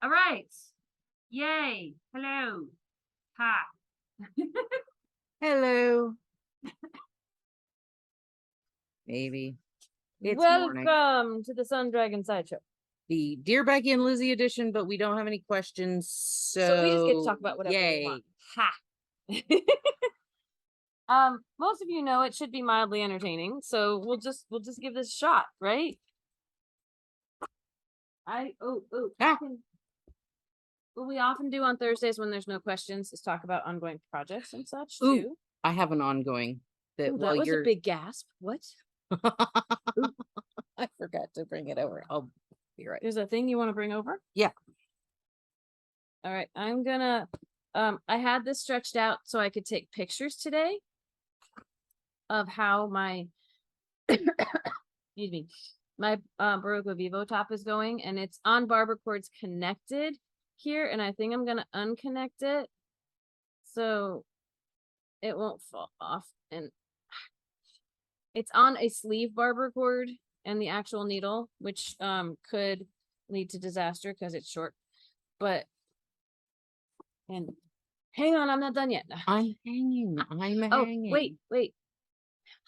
All right. Yay. Hello. Ha. Hello. Maybe. It's morning. Welcome to the Sun Dragon Sideshow. The Dear Becky and Lizzie edition, but we don't have any questions, So we just get to talk about whatever we want. Ha. Most of you know it should be mildly entertaining, so we'll just give this a shot, right? What we often do on Thursdays when there's no questions is talk about ongoing projects and such too. I have an ongoing that that was a big gasp. What? I forgot to bring it over. I'll be right. There's a thing you want to bring over? Yeah. All right. I'm gonna I had this stretched out so I could take pictures today of how my excuse me, my Berroco Vivo top is going, and it's on barber cords connected here, and I think I'm gonna unconnect it so it won't fall off. And it's on a sleeve barber cord and the actual needle, which could lead to disaster because it's short. But and hang on, I'm not done yet. I'm hanging. Wait.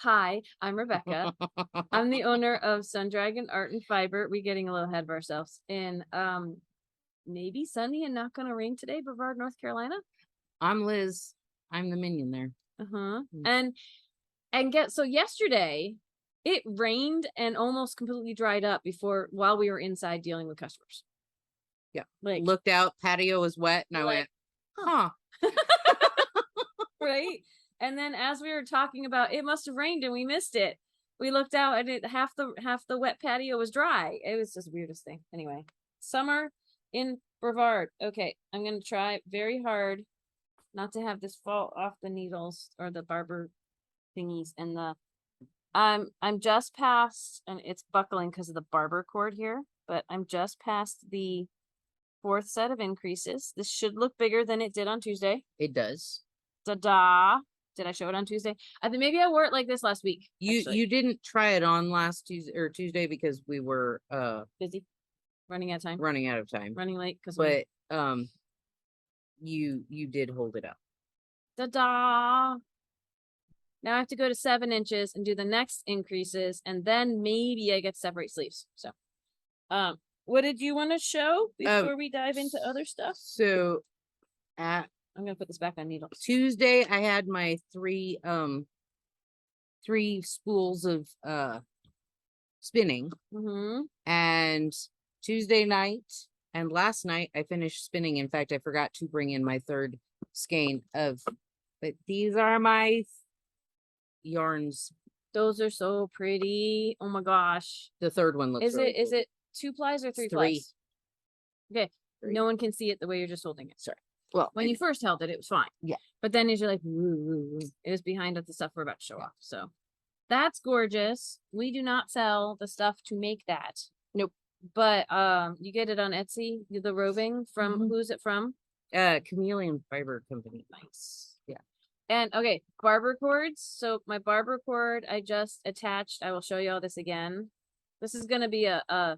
Hi, I'm Rebecca. I'm the owner of Sun Dragon Art and Fiber. We're getting a little ahead of ourselves. In maybe sunny and not gonna rain today, Brevard, North Carolina. I'm Liz. I'm the minion there. So yesterday it rained and almost completely dried up while we were inside dealing with customers. Yeah. Like, looked out, patio was wet, and I went, huh. Right. And then as we were talking about it must have rained and we missed it, we looked out and half the wet patio was dry. It was just the weirdest thing. Anyway, summer in Brevard. Okay, I'm gonna try very hard not to have this fall off the needles or the barber thingies. And I'm just past, and it's buckling because of the barber cord here, but I'm just past the 4th set of increases. This should look bigger than it did on Tuesday. It does. Da-da. Did I show it on Tuesday? I think maybe I wore it like this last week. You didn't try it on last Tuesday because we were busy, running out of time, running late but you did hold it up. Da-da. Now I have to go to 7 inches and do the next increases, and then maybe I get to separate sleeves. So what did you want to show before we dive into other stuff? So I'm gonna put this back on needles. Tuesday I had my 3 spools of spinning. And Tuesday night and last night I finished spinning. In fact, I forgot to bring in my 3rd skein but these are my yarns. Those are so pretty. Oh my gosh. The 3rd one looks really cool. Is it 2 plies or 3 plies? Okay. 3. No one can see it the way you're just holding it. Sorry. Well, when you first held it, it was fine. Yeah. But then as you're like, woo, it was behind the stuff we're about to show off. So that's gorgeous. We do not sell the stuff to make that. Nope. But you get it on Etsy, the roving from who's it from? Chameleon Fiber Company. Nice. Yeah. And okay, barber cords. So my barber cord I just attached. I will show you all this again. This is gonna be a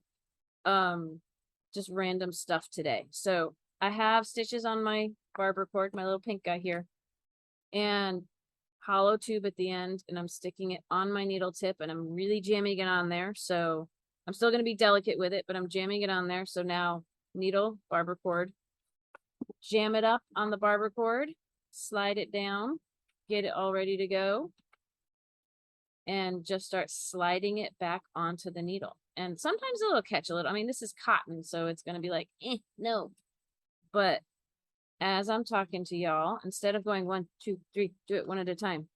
just random stuff today. So I have stitches on my barber cord, my little pink guy here, and hollow tube at the end, and I'm sticking it on my needle tip, and I'm really jamming it on there. So I'm still going to be delicate with it, but I'm jamming it on there. So now needle, barber cord, jam it up on the barber cord, slide it down, get it all ready to go, and just start sliding it back onto the needle. And sometimes it'll catch a little. I mean, this is cotton, so it's going to be like, no. But as I'm talking to y'all, instead of going 1, 2, 3, do it one at a time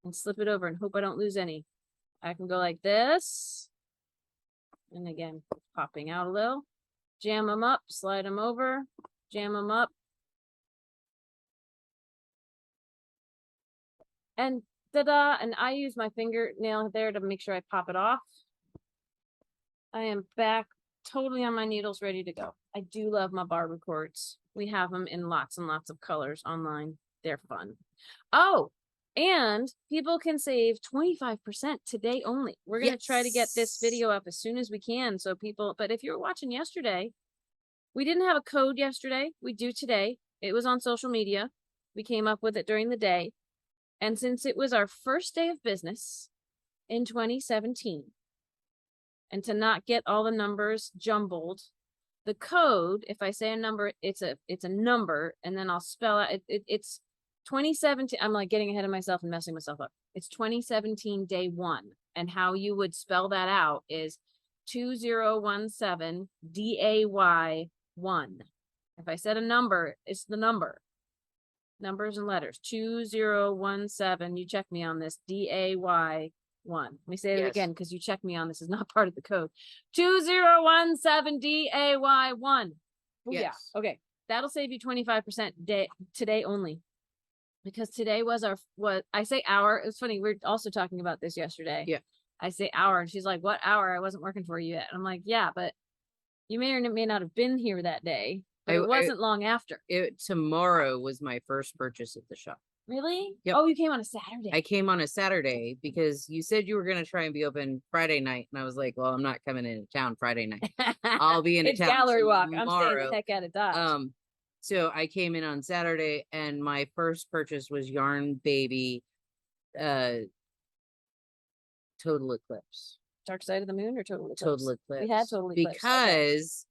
and slip it over and hope I don't lose any, I can go like this. And again, popping out a little, jam them up, slide them over, jam them up. And ta-da! And I use my fingernail there to make sure I pop it off. I am back totally on my needles, ready to go. I do love my barber cords. We have them in lots and lots of colors online. They're fun. Oh, and people can save 25% today only. We're going to try to get this video up as soon as we can. So people, but if you were watching yesterday, We didn't have a code yesterday. We do today. It was on social media. We came up with it during the day. And since it was our first day of business in 2017, and to not get all the numbers jumbled, the code, if I say a number, it's a number, and then I'll spell out it's 2017. I'm like getting ahead of myself and messing myself up. It's 2017 day 1. And how you would spell that out is 2017 DAY 1. If I said a number, it's the number. Numbers and letters. 2017. You check me on this. DAY 1. Let me say it again because you check me on this is not part of the code. 2017 DAY 1. Oh, Yes. yeah. Okay. That'll save you 25% day today only. Because today was what I say hour. It was funny. We were also talking about this yesterday. Yeah. I say hour and she's like, what hour? I wasn't working for you yet. And I'm like, yeah, but you may or may not have been here that day. But it wasn't long after. Tomorrow was my first purchase at the shop. Really? Yep. Oh, you came on a Saturday. I came on a Saturday because you said you were going to try and be open Friday night. And I was like, well, I'm not coming into town Friday night. I'll be in It's town gallery walk. tomorrow. I'm staying the heck out of Dodge. So I came in on Saturday and my first purchase was Yarn Baby Total Eclipse. Dark Side of the Moon or Total Eclipse? Total Eclipse. We had Total Eclipse. Because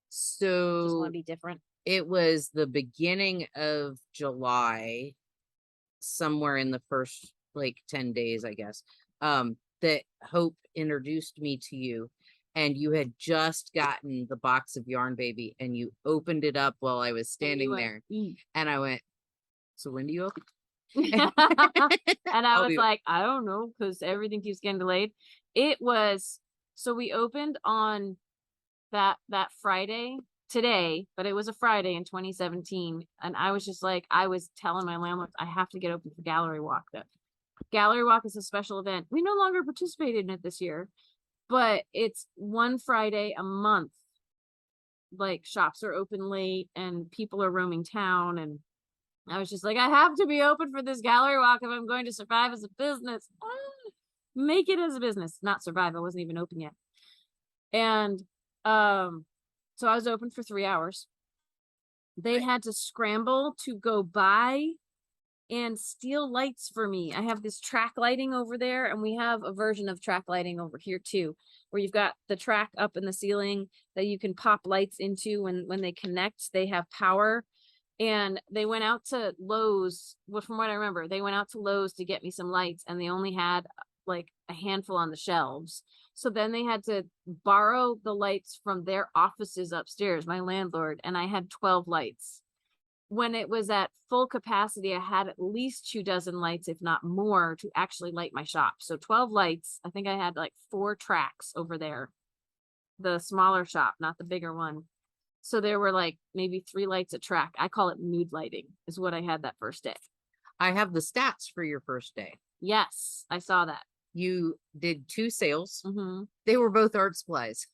just so want to be different. it was the beginning of July, somewhere in the first like 10 days, I guess, that Hope introduced me to you. And you had just gotten the box of Yarn Baby and you opened it up while I was standing there. And I went, so when do you open? And I was like, I don't know, because everything keeps getting delayed. It was, so we opened on that Friday today, but it was a Friday in 2017. And I was just like, I was telling my landlord, I have to get open for Gallery Walk. Gallery Walk is a special event. We no longer participated in it this year, but it's one Friday a month. Like shops are open late and people are roaming town. And I was just like, I have to be open for this Gallery Walk if I'm going to survive as a business. Make it as a business, not survive. I wasn't even open yet. And so I was open for 3 hours. They had to scramble to go buy and steal lights for me. I have this track lighting over there, and we have a version of track lighting over here too, where you've got the track up in the ceiling that you can pop lights into when they connect. They have power. And they went out to Lowe's. Well, from what I remember, they went out to Lowe's to get me some lights, and they only had like a handful on the shelves. So then they had to borrow the lights from their offices upstairs, my landlord, and I had 12 lights. When it was at full capacity, I had at least 24 lights, if not more, to actually light my shop. So 12 lights. I think I had like 4 tracks over there. The smaller shop, not the bigger one. So there were like maybe 3 lights a track. I call it mood lighting is what I had that first day. I have the stats for your first day. Yes, I saw that. You did 2 sales. Mm-hmm. They were both art supplies.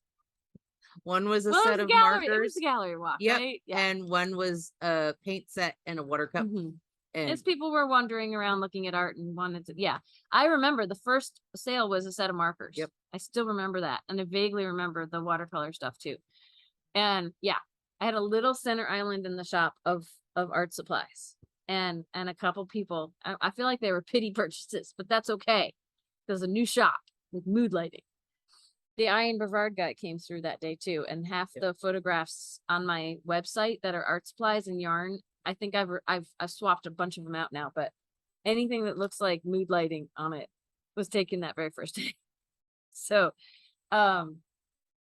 One was a set of markers. It was a gallery walk, yep. Right? Yeah. And one was a paint set and a water cup. Mm-hmm. And as people were wandering around looking at art and wanted to, yeah. I remember the first sale was a set of markers. Yep. I still remember that. And I vaguely remember the watercolor stuff too. And yeah, I had a little center island in the shop of art supplies and a couple people. I feel like they were pity purchases, but that's okay. There's a new shop with mood lighting. The Ian Brevard guy came through that day too. And half the photographs on my website that are art supplies and yarn, I think I've swapped a bunch of them out now, but anything that looks like mood lighting on it was taken that very first day. So,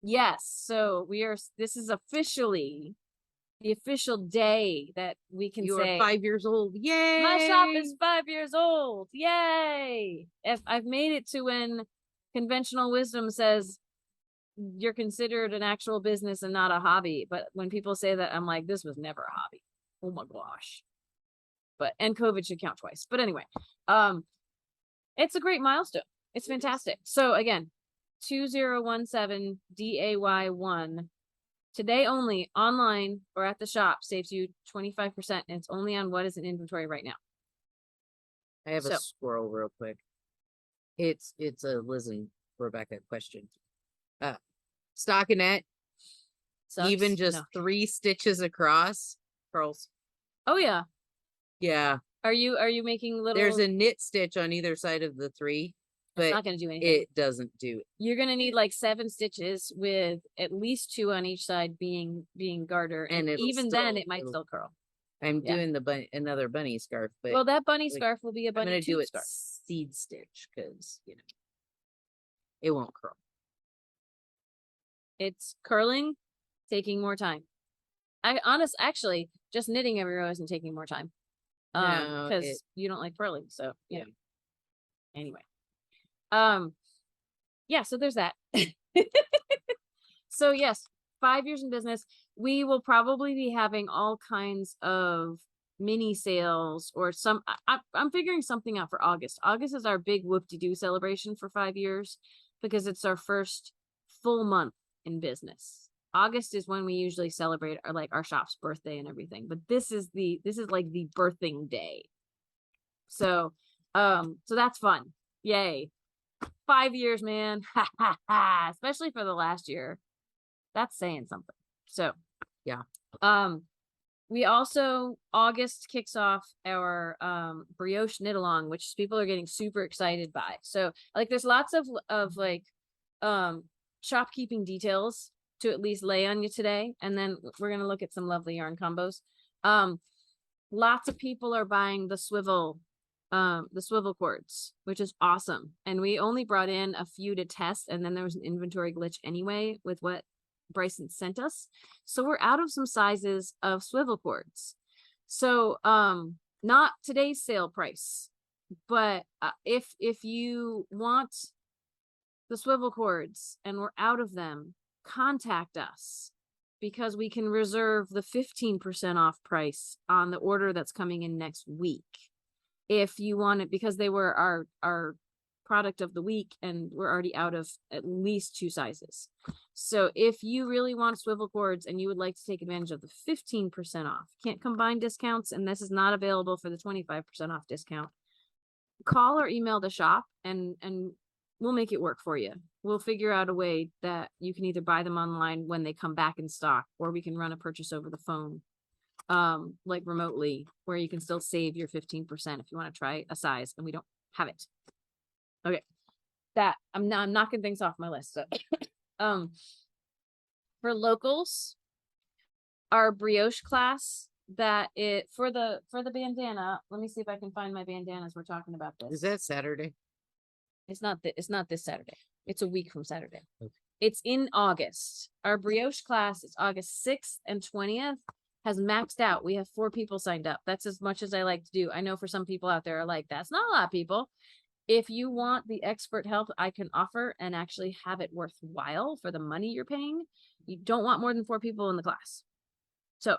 yes. So this is officially the official day that we can you say are 5 years old. Yay! My shop is 5 years old. Yay! If I've made it to when conventional wisdom says you're considered an actual business and not a hobby. But when people say that, I'm like, this was never a hobby. Oh my gosh. And COVID should count twice. But anyway, it's a great milestone. It's fantastic. So again, 2017 DAY1 today only online or at the shop saves you 25%. And it's only on what is in inventory right now. I have a squirrel real quick. It's a Liz and Rebecca question. Stockinette, even Sucks? just No. 3 stitches across, curls. Oh yeah. Yeah. Are you making little? There's a knit stitch on either side of the 3, It's but not gonna do anything. it doesn't do it. You're gonna need like 7 stitches with at least 2 on each side being garter, and it'll even then still- it might it'll- still curl. I'm Yeah. doing the another bunny scarf, but Well, that bunny like, scarf will be a I'm bunny gonna do tube it scarf. seed stitch because it won't curl. It's curling, taking more time. Actually, just knitting every row isn't taking more time. No, Because you don't like purling, so Yeah. Anyway. Yeah, so there's that. So yes, 5 years in business. We will probably be having all kinds of mini sales or some I'm figuring something out for August. August is our big whoop-de-doo celebration for 5 years because it's our first full month in business. August is when we usually celebrate our shop's birthday and everything, but this is like the birthing day. So that's fun. Yay. 5 years, man. Ha ha ha. Especially for the last year. That's saying something. So Yeah. We also, August kicks off our brioche knit along, which people are getting super excited by. So like there's lots of like shopkeeping details to at least lay on you today, and then we're gonna look at some lovely yarn combos. Lots of people are buying the swivel cords, which is awesome, and we only brought in a few to test, and then there was an inventory glitch anyway with what Bryson sent us, so we're out of some sizes of swivel cords. So not today's sale price, but if you want the swivel cords and we're out of them, contact us, because we can reserve the 15% off price on the order that's coming in next week. If you want it, because they were our product of the week and we're already out of at least 2 sizes. So if you really want swivel cords and you would like to take advantage of the 15% off, can't combine discounts, and this is not available for the 25% off discount, call or email the shop and we'll make it work for you. We'll figure out a way that you can either buy them online when they come back in stock, or we can run a purchase over the phone, like remotely, where you can still save your 15% if you want to try a size and we don't have it. Okay, that I'm knocking things off my list. So for locals, our brioche class for the bandana, let me see if I can find my bandanas. We're talking about this. Is that Saturday? It's not this Saturday. It's a week from Saturday. Okay. It's in August. Our brioche class is August 6th and 20th. Has maxed out. We have 4 people signed up. That's as much as I like to do. I know for some people out there are like, that's not a lot of people. If you want the expert help I can offer and actually have it worthwhile for the money you're paying, you don't want more than 4 people in the class. So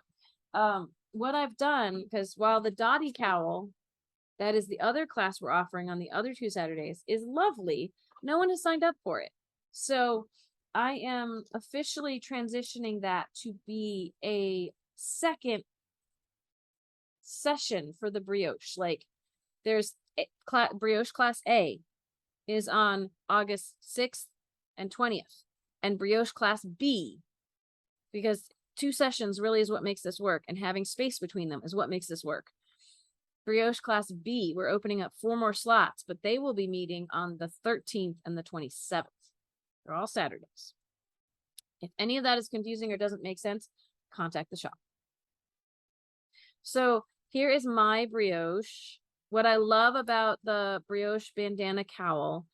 what I've done, because while the Dottie cowl, that is the other class we're offering on the other 2 Saturdays, is lovely, no one has signed up for it. So I am officially transitioning that to be a second session for the brioche. Like there's brioche class A is on August 6th and 20th, and brioche class B, because 2 sessions really is what makes this work, and having space between them is what makes this work. Brioche class B, we're opening up 4 more slots, but they will be meeting on the 13th and the 27th. They're all Saturdays. If any of that is confusing or doesn't make sense, contact the shop. So here is my brioche. What I love about the brioche bandana cowl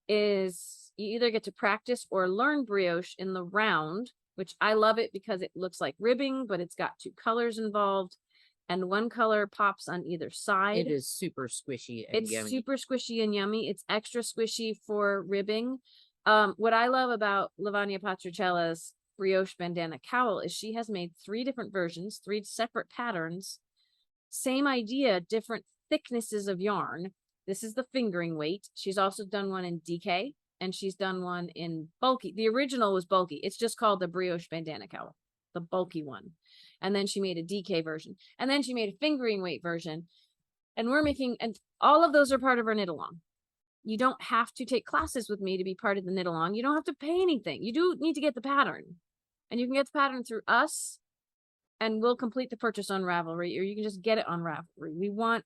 is you either get to practice or learn brioche in the round, which I love it because it looks like ribbing, but it's got 2 colors involved, and 1 color pops on either side. It is super squishy and It's yummy. super squishy and yummy. It's extra squishy for ribbing. What I love about Lavagna Patricella's brioche bandana cowl is she has made 3 different versions, 3 separate patterns. Same idea, different thicknesses of yarn. This is the fingering weight. She's also done one in DK, and she's done one in bulky. The original was bulky. It's just called the brioche bandana cowl, the bulky one. And then she made a DK version. And then she made a fingering weight version. And and all of those are part of our knit along. You don't have to take classes with me to be part of the knit along. You don't have to pay anything. You do need to get the pattern. And you can get the pattern through us, and we'll complete the purchase on Ravelry, or you can just get it on Ravelry. We want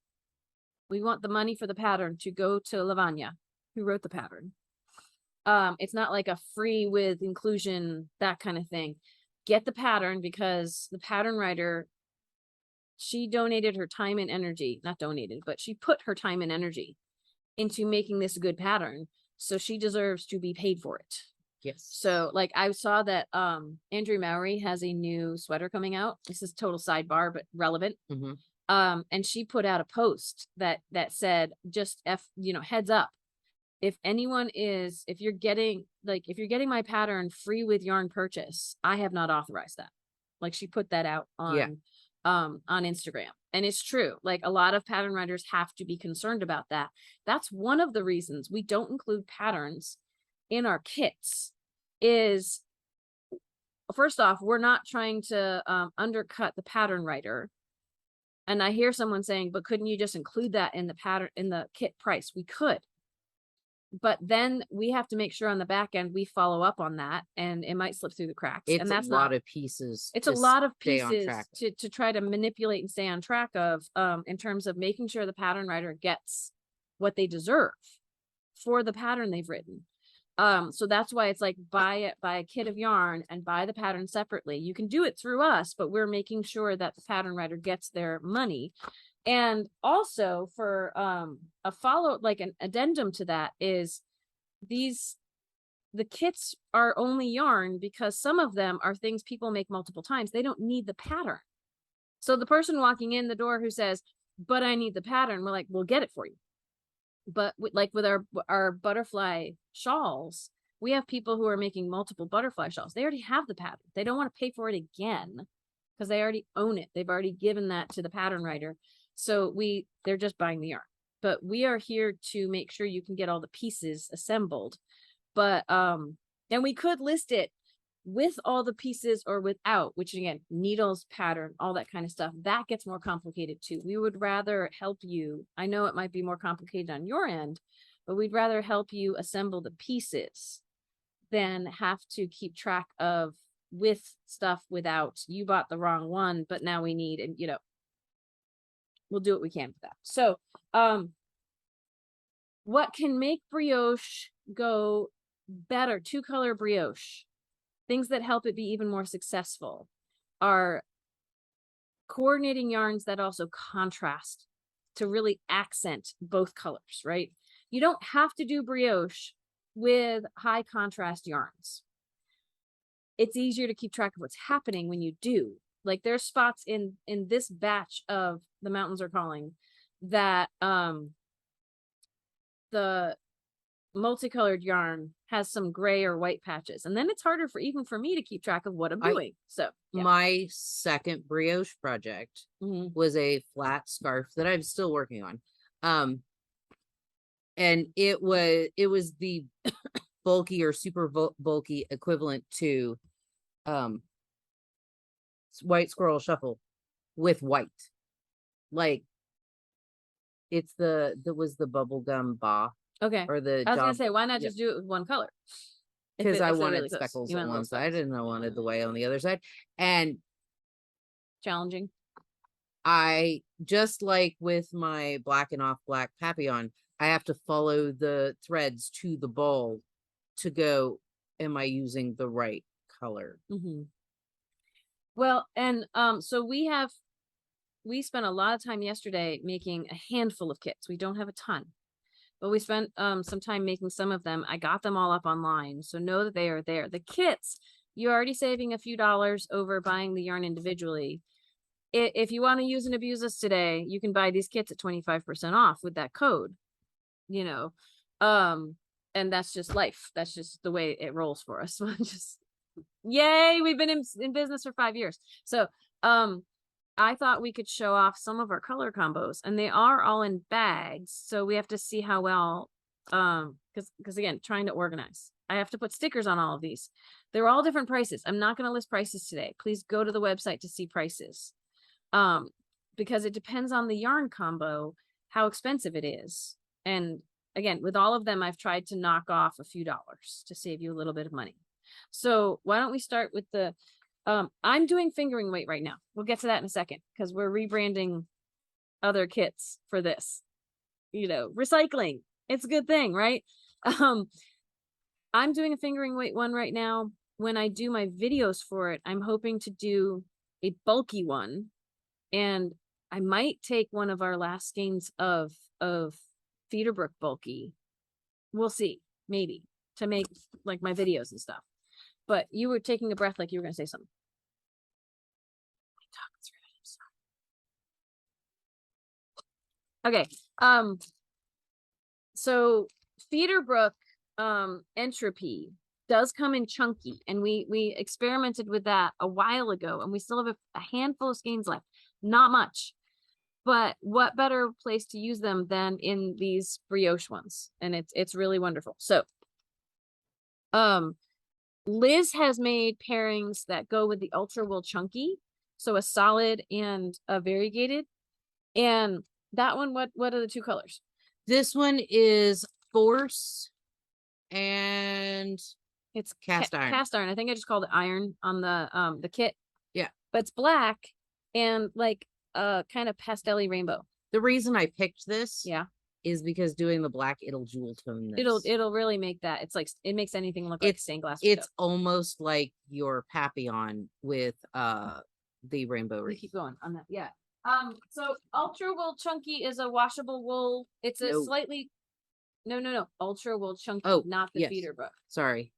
the money for the pattern to go to Lavanya, who wrote the pattern. It's not like a free with inclusion, that kind of thing. Get the pattern, because the pattern writer, she donated her time and energy, not donated, but she put her time and energy into making this a good pattern. So she deserves to be paid for it. Yes. So like I saw that Andrew Mowry has a new sweater coming out. This is total sidebar, but relevant. And she put out a post that said, just heads up. If you're getting my pattern free with yarn purchase, I have not authorized that. Like she put that out on Instagram. And it's true. Like a lot of pattern writers have to be concerned about that. That's one of the reasons we don't include patterns in our kits. Is first off, we're not trying to undercut the pattern writer. And I hear someone saying, but couldn't you just include that in the kit price? We could. But then we have to make sure on the back end we follow up on that, and it might slip through the cracks. It's and that's a lot of pieces. It's a lot of pieces to try to manipulate and stay on track of, in terms of making sure the pattern writer gets what they deserve for the pattern they've written. So that's why it's like buy a kit of yarn and buy the pattern separately. You can do it through us, but we're making sure that the pattern writer gets their money. And also for a follow, like an addendum to that, is the kits are only yarn because some of them are things people make multiple times. They don't need the pattern. So the person walking in the door who says, but I need the pattern, we're like, we'll get it for you. But with our butterfly shawls, we have people who are making multiple butterfly shawls. They already have the pattern. They don't want to pay for it again because they already own it. They've already given that to the pattern writer. So they're just buying the yarn. But we are here to make sure you can get all the pieces assembled. But and we could list it with all the pieces or without, which again, needles, pattern, all that kind of stuff. That gets more complicated too. We would rather help you. I know it might be more complicated on your end, but we'd rather help you assemble the pieces than have to keep track of with stuff without. You bought the wrong one, but now we need, and we'll do what we can with that. So what can make brioche go better, 2-color brioche, things that help it be even more successful, are coordinating yarns that also contrast to really accent both colors, right? You don't have to do brioche with high contrast yarns. It's easier to keep track of what's happening when you do. Like there's spots in this batch of The Mountains Are Calling that the multicolored yarn has some gray or white patches, and then it's harder for me to keep track of what I'm doing. So my second brioche project was a flat scarf that I'm still working on. And it was the bulky or super bulky equivalent to White Squirrel Shuffle with white. Like it's was the bubblegum ba. Okay. Or the I was gonna say, why not just do it with one color? Because I wanted really speckles on one side and I wanted the white on the other side. And challenging. I just like with my black and off black papillon, I have to follow the threads to the ball to go, am I using the right color? Well, and so we spent a lot of time yesterday making a handful of kits. We don't have a ton, but we spent some time making some of them. I got them all up online, so know that they are there. The kits, you're already saving a few dollars over buying the yarn individually. If you want to use and abuse us today, you can buy these kits at 25% off with that code, and that's just life. That's just the way it rolls for us. Just yay, we've been in business for 5 years. So I thought we could show off some of our color combos, and they are all in bags, so we have to see how well, because again, trying to organize. I have to put stickers on all of these. They're all different prices. I'm not going to list prices today. Please go to the website to see prices, because it depends on the yarn combo, how expensive it is. And again, with all of them, I've tried to knock off a few dollars to save you a little bit of money. So why don't we start with the, I'm doing fingering weight right now. We'll get to that in a second because we're rebranding other kits for this. You know, recycling. It's a good thing, right? I'm doing a fingering weight one right now. When I do my videos for it, I'm hoping to do a bulky one, and I might take one of our last skeins of Federbrook bulky. We'll see, maybe, to make like my videos and stuff. But you were taking a breath like you were gonna say something. Okay. So Federbrook entropy does come in chunky, and we experimented with that a while ago, and we still have a handful of skeins left. Not much, but what better place to use them than in these brioche ones? And it's really wonderful. So Liz has made pairings that go with the ultra wool chunky, so a solid and a variegated. And that one, what are the two colors? This one is Force and It's Cast iron. Cast iron. I think I just called it iron on the kit. Yeah. But it's black and like kind of pastel-y rainbow. The reason I picked this Yeah. is because doing the black, it'll jewel tone this. It'll really make that. It's like it makes anything look like stained glass. It's almost like your Papillon with the rainbow We wreath. keep going on that. Yeah. So ultra wool chunky is a washable wool. It's a slightly no. Ultra wool chunky, not the Federbrook. Sorry.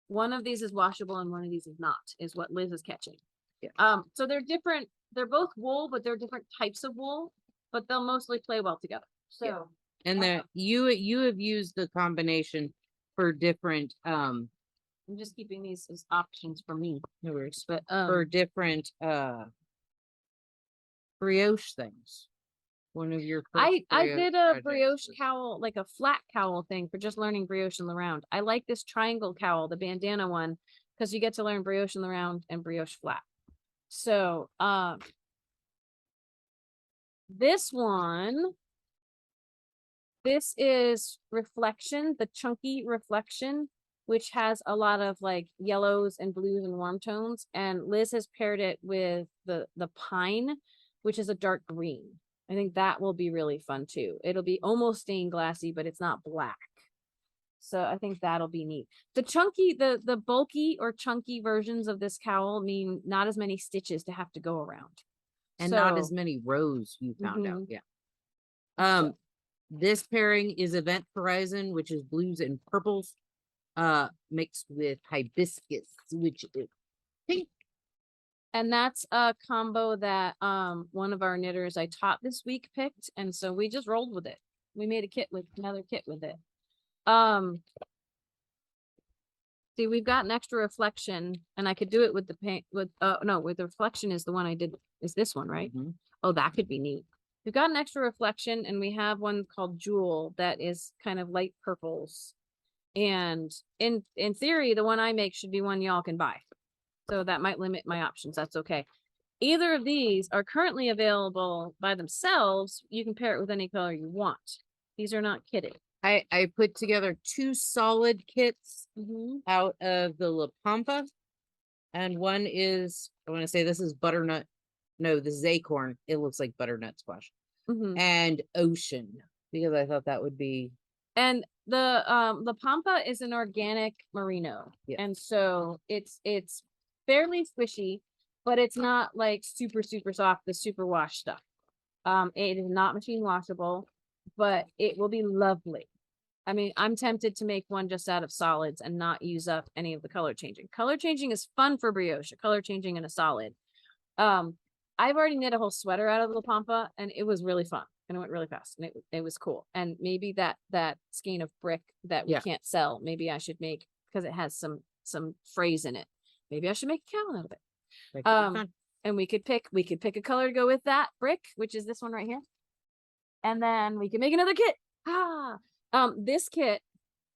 One of these is washable and one of these is not, is what Liz is catching. Yeah. So they're different. They're both wool, but they're different types of wool, but they'll mostly play well together. So yeah. And you have used the combination for different I'm just keeping these as options for me. No worries. But for different brioche things. One of your I did a brioche was... cowl, like a flat cowl thing for just learning brioche in the round. I like this triangle cowl, the bandana one, because you get to learn brioche in the round and brioche flat. So this one, this is Reflection, the chunky Reflection, which has a lot of like yellows and blues and warm tones. And Liz has paired it with the Pine, which is a dark green. I think that will be really fun too. It'll be almost stained glassy, but it's not black. So I think that'll be neat. The chunky, the bulky or chunky versions of this cowl mean not as many stitches to have to go around. And not as many rows you found out. Yeah. This pairing is Event Horizon, which is blues and purples, mixed with hibiscus, which is pink. And that's a combo that one of our knitters I taught this week picked, and so we just rolled with it. We made a kit with another kit with it. See, we've got an extra Reflection, and I could do it with the paint with with the Reflection is the one I did, is this one, right? Mm-hmm. Oh, that could be neat. We've got an extra Reflection, and we have one called Jewel that is kind of light purples. And in theory, the one I make should be one y'all can buy. So that might limit my options. That's okay. Either of these are currently available by themselves. You can pair it with any color you want. These are not kitted. I put together 2 solid kits out of the La Pampa. And one is, I want to say this is butternut. No, this is acorn. It looks like butternut squash. And ocean, because I thought that would be. And the La Pampa is an organic merino. Yeah. And so it's fairly squishy, but it's not like super soft, the super wash stuff. It is not machine washable, but it will be lovely. I mean, I'm tempted to make one just out of solids and not use up any of the color changing. Color changing is fun for brioche, color changing in a solid. I've already knit a whole sweater out of La Pampa, and it was really fun, and it went really fast, and it was cool. And maybe that skein of brick that we can't sell, maybe I should make, because it has some phrase in it. Maybe I should make a cowl out of it. And we could pick a color to go with that brick, which is this one right here. And then we can make another kit. This kit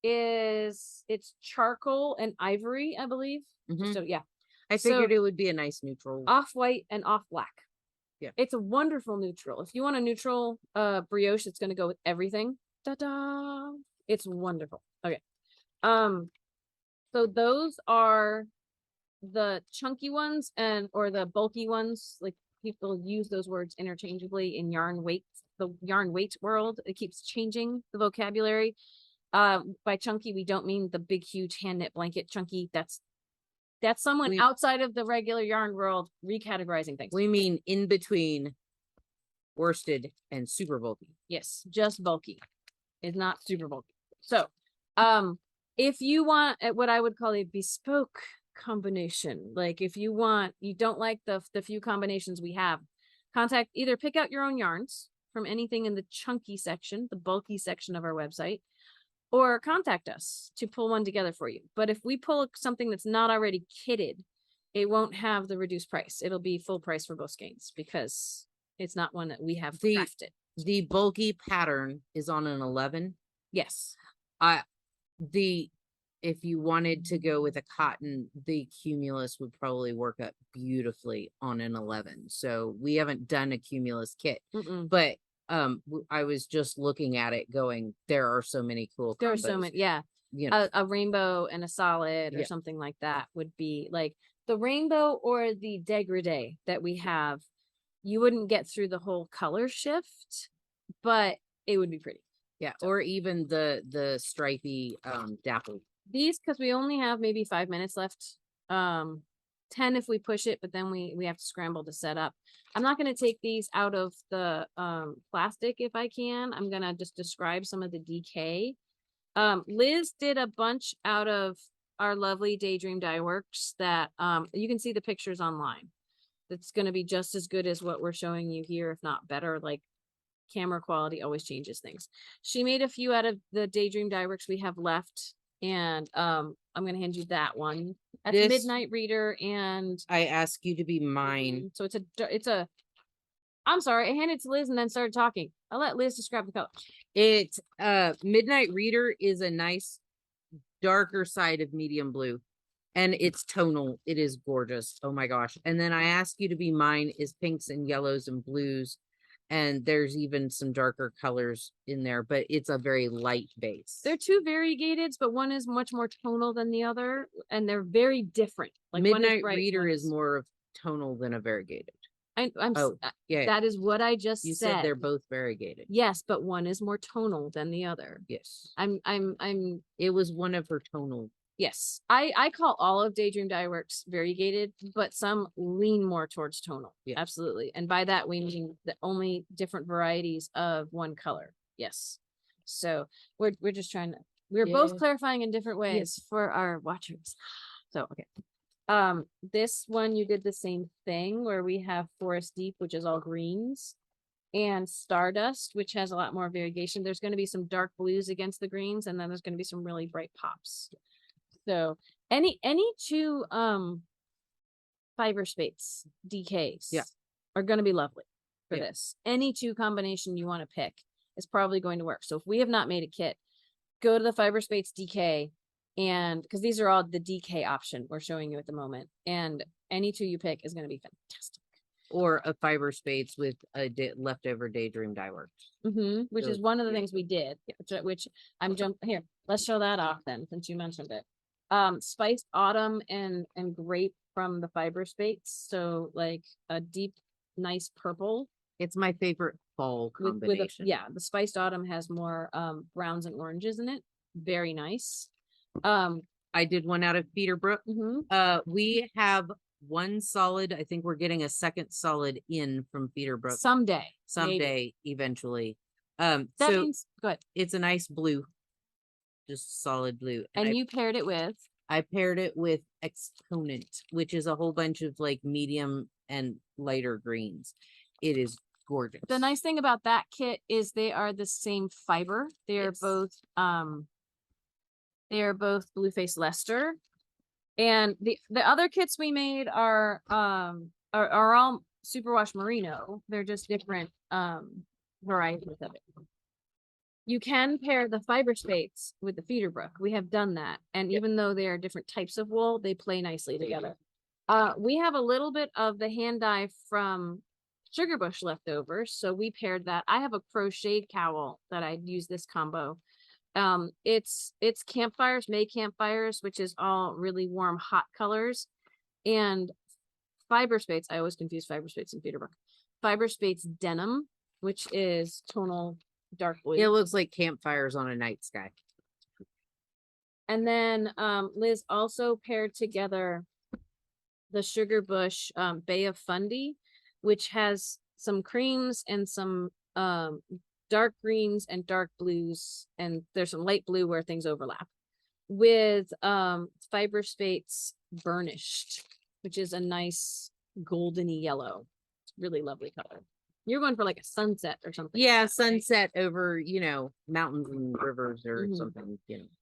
it's charcoal and ivory, I believe. So yeah. I figured it would be a nice neutral. Off-white and off-black. Yeah. It's a wonderful neutral. If you want a neutral brioche, it's going to go with everything. Ta-da! It's wonderful. Okay. So those are the chunky ones or the bulky ones. Like people use those words interchangeably in yarn weight, the yarn weight world. It keeps changing the vocabulary. By chunky, we don't mean the big, huge hand knit blanket chunky. That's someone outside of the regular yarn world recategorizing things. We mean in between worsted and super bulky. Yes, just bulky. It's not super bulky. So, if you want what I would call a bespoke combination, like if you don't like the few combinations we have, either pick out your own yarns from anything in the chunky section, the bulky section of our website, or contact us to pull one together for you. But if we pull something that's not already kitted, it won't have the reduced price. It'll be full price for both skeins because it's not one that we have crafted. The bulky pattern is on an 11. Yes. If you wanted to go with a cotton, the cumulus would probably work up beautifully on an 11. So we haven't done a cumulus kit, but I was just looking at it going, there are so many cool combos. There are so many, yeah. You know. A rainbow and a solid or something like that would be like the rainbow or the degradé that we have. You wouldn't get through the whole color shift, but it would be pretty. Yeah, or even the stripy dapple. These, because we only have maybe 5 minutes left. 10 if we push it, but then we have to scramble to set up. I'm not going to take these out of the plastic if I can. I'm going to just describe some of the DK. Liz did a bunch out of our lovely Daydream Dye Works that you can see the pictures online. That's going to be just as good as what we're showing you here, if not better. Like camera quality always changes things. She made a few out of the Daydream Dye Works we have left. And I'm going to hand you that one. That's Midnight Reader, and I ask you to be mine. So I'm sorry, I handed it to Liz and then started talking. I'll let Liz describe the color. It's Midnight Reader is a nice darker side of medium blue, and it's tonal. It is gorgeous. Oh my gosh. And then I ask you to be mine is pinks and yellows and blues. And there's even some darker colors in there, but it's a very light base. They're two variegateds, but one is much more tonal than the other, and they're very different. Like Midnight Reader is more of tonal than a variegated. That is what I just said. You said they're both variegated. Yes, but one is more tonal than the other. Yes. It was one of her tonal. Yes, I call all of Daydream Dye Works variegated, but some lean more towards tonal. Yeah. Absolutely. And by that, we mean the only different varieties of one color. Yes. So we're just trying to, we're both clarifying in different ways for our watchers. So, okay. This one, you did the same thing where we have Forest Deep, which is all greens, and Stardust, which has a lot more variegation. There's going to be some dark blues against the greens, and then there's going to be some really bright pops. So any two fiber space DKs are going to be lovely for this. Any two combination you want to pick is probably going to work. So if we have not made a kit, go to the fiber space DK, and because these are all the DK option we're showing you at the moment, and any two you pick is going to be fantastic. Or a fiber space with a leftover Daydream Dye Works. Which is one of the things we did, which I'm here. Let's show that off then, since you mentioned it. Spiced Autumn and Grape from the fiber space. So like a deep, nice purple. It's my favorite fall combination. The Spiced Autumn has more browns and oranges in it. Very nice. I did one out of Peterbrook. We have one solid. I think we're getting a second solid in from Peterbrook. Someday, eventually. That means good. It's a nice blue. Just solid blue. And you paired it with? I paired it with Exponent, which is a whole bunch of like medium and lighter greens. It is gorgeous. The nice thing about that kit is they are the same fiber. They are both Blueface Leicester. And the other kits we made are all superwash merino. They're just different varieties of it. You can pair the fiber space with the Peterbrook. We have done that. And even though they are different types of wool, they play nicely together. We have a little bit of the hand dye from Sugarbush left over. So we paired that. I have a crocheted cowl that I use this combo It's Campfires, May Campfires, which is all really warm, hot colors, and Fiber Spates. I always confuse Fiber Spates and Peterbrook. Fiber Spates Denim, which is tonal dark blue. It looks like campfires on a night sky. And then Liz also paired together the Sugar Bush Bay of Fundy, which has some creams and some dark greens and dark blues, and there's some light blue where things overlap, with Fiber Spates Burnished, which is a nice goldeny yellow. It's really lovely color. You're going for like a sunset or something. Yeah, right? sunset over, mountains and rivers or something,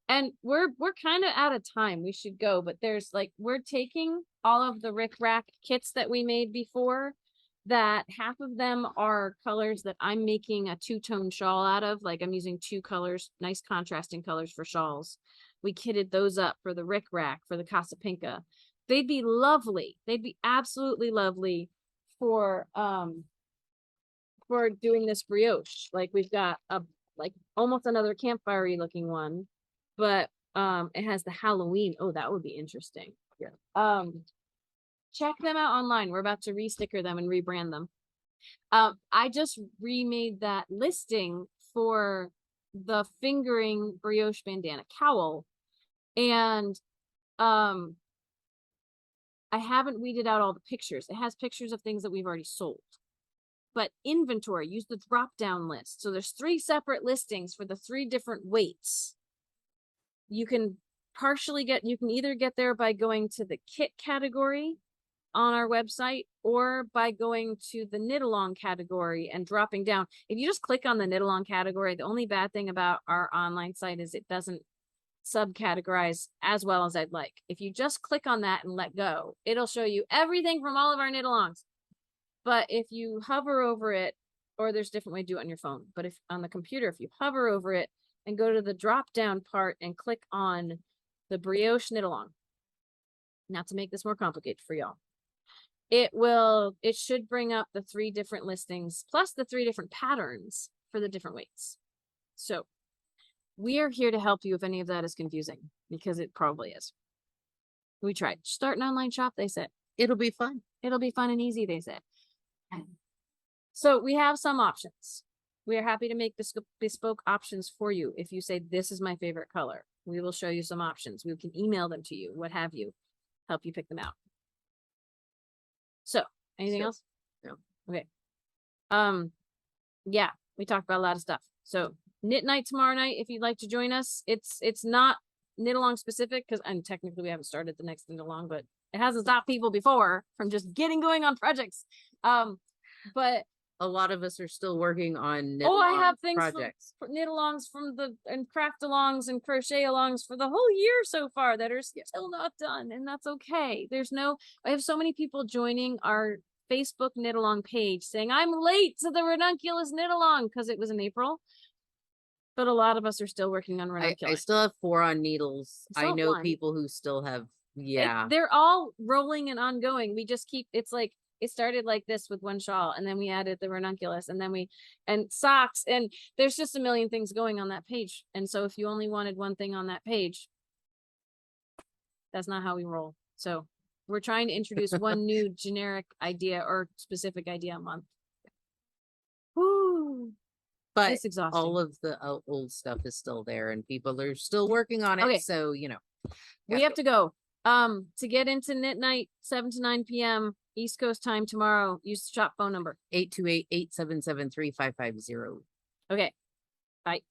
And we're kind of out of time. We should go, but there's we're taking all of the Rick Rack kits that we made before, that half of them are colors that I'm making a two-tone shawl out of. Like I'm using two colors, nice contrasting colors for shawls. We kitted those up for the Rick Rack, for the Casa Pinka. They'd be lovely. They'd be absolutely lovely for doing this brioche. Like we've got a almost another campfire-y looking one, but it has the Halloween. Oh, that would be interesting. Yeah. Check them out online. We're about to re-sticker them and rebrand them. I just remade that listing for the fingering brioche bandana cowl, and I haven't weeded out all the pictures. It has pictures of things that we've already sold. But inventory, use the drop-down list. So there's 3 separate listings for the 3 different weights. You can either get there by going to the kit category on our website, or by going to the knit along category and dropping down. If you just click on the knit along category, the only bad thing about our online site is it doesn't subcategorize as well as I'd like. If you just click on that and let go, it'll show you everything from all of our knit alongs. But if you hover over it, or there's a different way to do it on your phone, but if on the computer, if you hover over it and go to the drop down part and click on the brioche knit along, not to make this more complicated for y'all, it should bring up the 3 different listings plus the 3 different patterns for the different weights. So we are here to help you if any of that is confusing, because it probably is. We tried. Start an online shop, they said. It'll be fun. It'll be fun and easy, they said. So we have some options. We are happy to make bespoke options for you. If you say, this is my favorite color, we will show you some options. We can email them to you, what have you, help you pick them out. So anything else? No. Okay. Yeah, we talked about a lot of stuff. So knit night tomorrow night, if you'd like to join us. It's not knit along specific, because technically we haven't started the next knit along, but it hasn't stopped people before from just getting going on projects. But a lot of us are still working on knit I have things projects. for knit alongs and craft alongs and crochet alongs for the whole year so far that are still not done, and that's okay. I have so many people joining our Facebook knit along page saying, I'm late to the Ranunculus knit along, because it was in April. But a lot of us are still working on Ranunculus. I still have 4 on needles. I know 1. people who still have, yeah. They're all rolling and ongoing. We just keep, it's like, it started like this with one shawl, and then we added the Ranunculus, and then and socks, and there's just a million things going on that page. And so if you only wanted one thing on that page, that's not how we roll. So we're trying to introduce one new generic idea or specific idea a month. Woo! But it's exhausting. All of the old stuff is still there, and people are still working on it. Okay. So, we have to go. To get into knit night, 7 to 9 p.m. East Coast time tomorrow, use the shop phone number 828-877-3550. Okay. Bye.